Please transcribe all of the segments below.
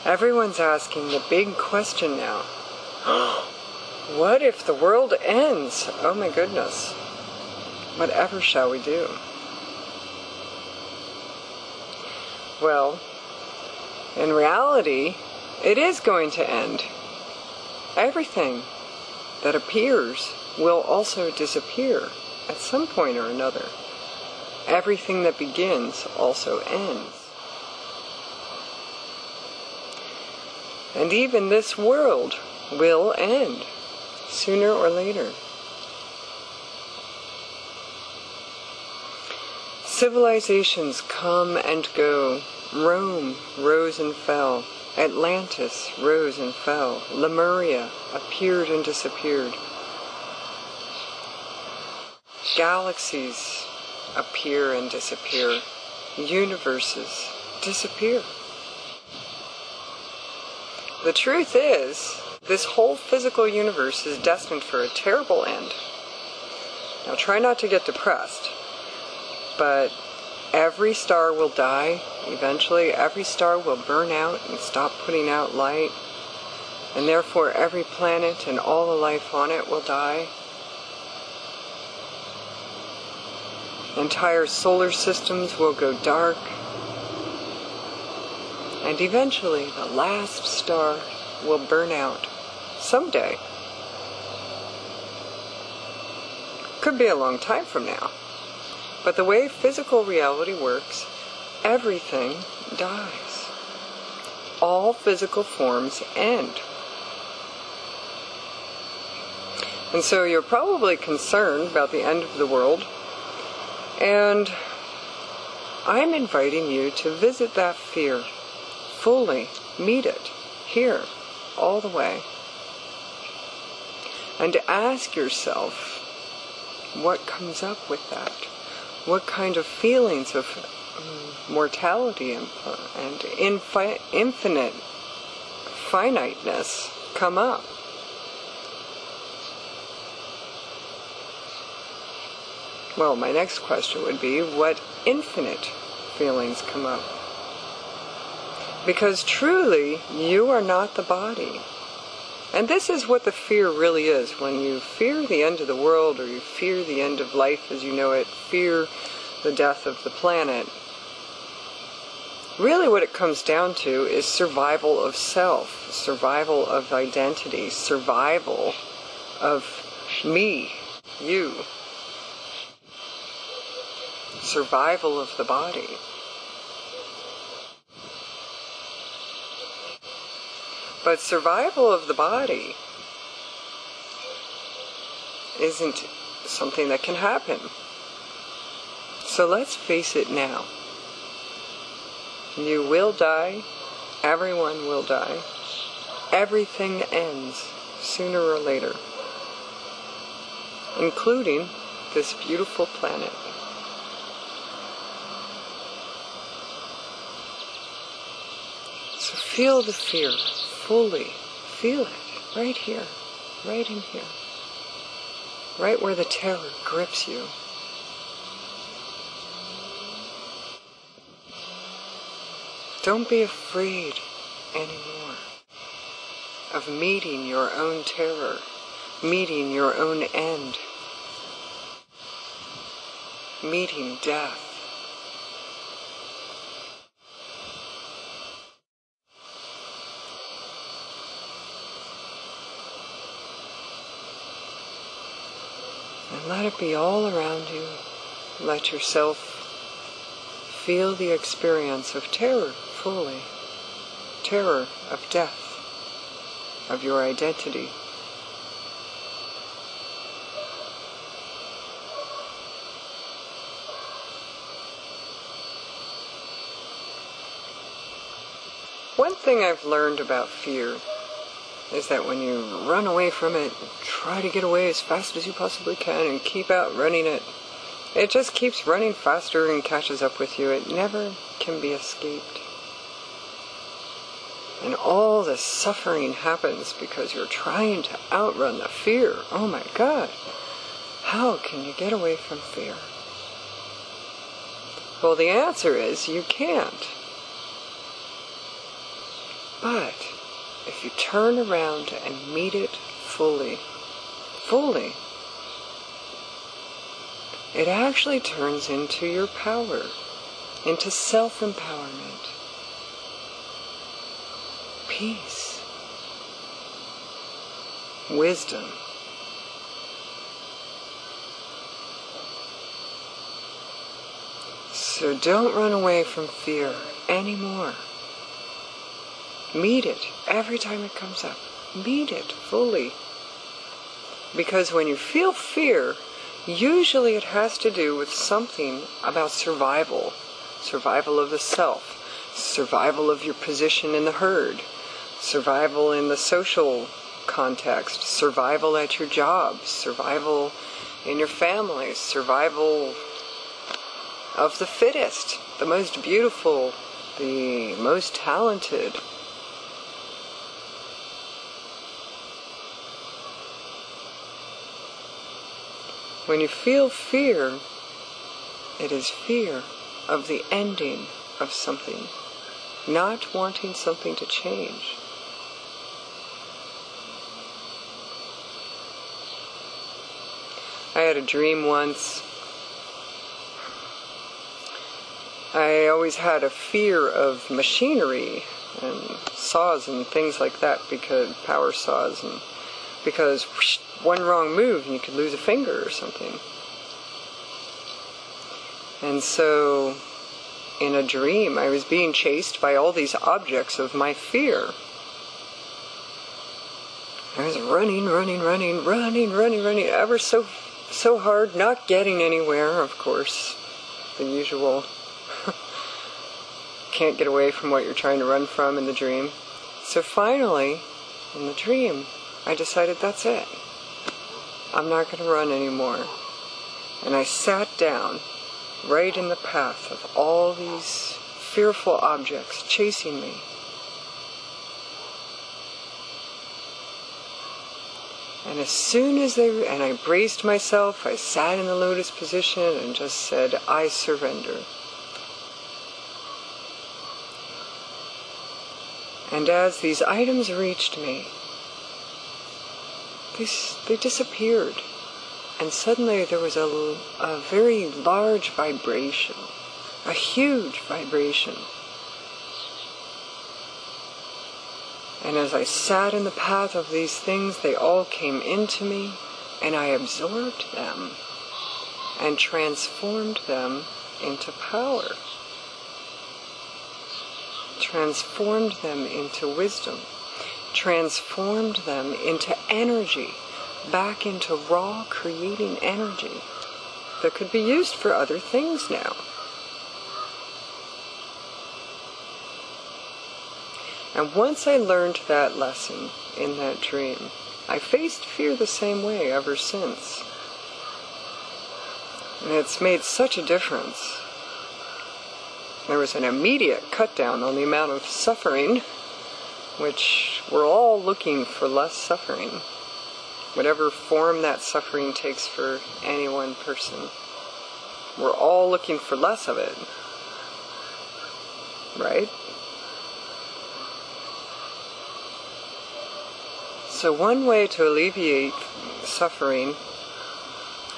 Everyone's asking the big question now. What if the world ends? Oh my goodness. Whatever shall we do? Well, in reality, it is going to end. Everything that appears will also disappear at some point or another. Everything that begins also ends. And even this world will end, sooner or later. Civilizations come and go. Rome rose and fell. Atlantis rose and fell. Lemuria appeared and disappeared. Galaxies appear and disappear. Universes disappear. The truth is, this whole physical universe is destined for a terrible end. Now try not to get depressed, but every star will die. Eventually, every star will burn out and stop putting out light, and therefore every planet and all the life on it will die. Entire solar systems will go dark, and eventually the last star will burn out someday. Could be a long time from now. But the way physical reality works, everything dies. All physical forms end. And so you're probably concerned about the end of the world, and I'm inviting you to visit that fear. Fully meet it here, all the way, and to ask yourself what comes up with that. What kind of feelings of mortality and infinite finiteness come up? Well, my next question would be, what infinite feelings come up? Because truly, you are not the body. And this is what the fear really is. When you fear the end of the world, or you fear the end of life as you know it, fear the death of the planet, really what it comes down to is survival of self, survival of identity, survival of me, you, survival of the body. But survival of the body isn't something that can happen. So let's face it now. You will die. Everyone will die. Everything ends sooner or later, including this beautiful planet. So feel the fear. Fully feel it right here, right in here, right where the terror grips you. Don't be afraid anymore of meeting your own terror, meeting your own end, meeting death. And let it be all around you. Let yourself feel the experience of terror fully. Terror of death, of your identity. One thing I've learned about fear is that when you run away from it, try to get away as fast as you possibly can and keep outrunning it, it just keeps running faster and catches up with you. It never can be escaped. And all the suffering happens because you're trying to outrun the fear. Oh my God, how can you get away from fear? Well, the answer is you can't. But if you turn around and meet it fully, it actually turns into your power, into self-empowerment, peace, wisdom. So don't run away from fear anymore. Meet it every time it comes up. Meet it fully. Because when you feel fear, usually it has to do with something about survival. Survival of the self. Survival of your position in the herd. Survival in the social context. Survival at your job. Survival in your family. Survival of the fittest. The most beautiful. The most talented. When you feel fear, it is fear of the ending of something, not wanting something to change. I had a dream once. I always had a fear of machinery and saws and things like that, because power saws, and because one wrong move and you could lose a finger or something. And so in a dream I was being chased by all these objects of my fear. I was running ever so hard, not getting anywhere, of course. The usual can't get away from what you're trying to run from in the dream. So finally, in the dream, I decided that's it. I'm not going to run anymore. And I sat down right in the path of all these fearful objects chasing me. And as soon as and I braced myself, I sat in the lotus position and just said, I surrender. And as these items reached me, they disappeared. And suddenly there was a very large vibration, a huge vibration. And as I sat in the path of these things, they all came into me, and I absorbed them and transformed them into power. Transformed them into wisdom. Transformed them into energy, back into raw creating energy that could be used for other things now. And once I learned that lesson in that dream, I faced fear the same way ever since. And it's made such a difference. There was an immediate cut down on the amount of suffering, which we're all looking for less suffering, whatever form that suffering takes for any one person. We're all looking for less of it, right? So one way to alleviate suffering,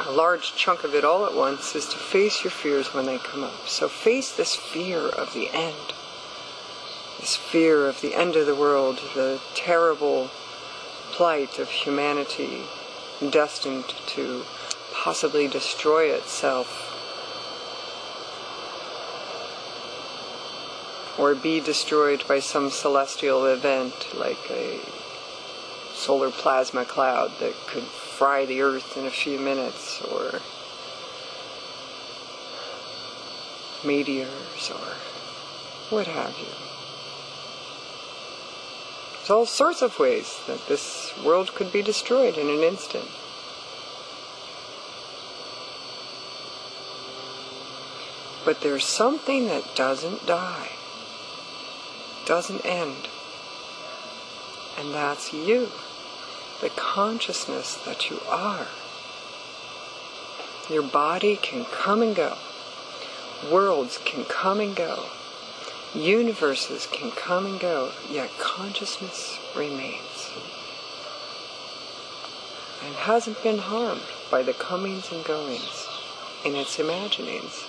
a large chunk of it all at once, is to face your fears when they come up. So face this fear of the end. This fear of the end of the world, the terrible plight of humanity destined to possibly destroy itself or be destroyed by some celestial event like a solar plasma cloud that could fry the earth in a few minutes, or meteors, or what have you. There's all sorts of ways that this world could be destroyed in an instant. But there's something that doesn't die, doesn't end, and that's you. The consciousness that you are. Your body can come and go. Worlds can come and go. Universes can come and go, yet consciousness remains. And hasn't been harmed by the comings and goings in its imaginings.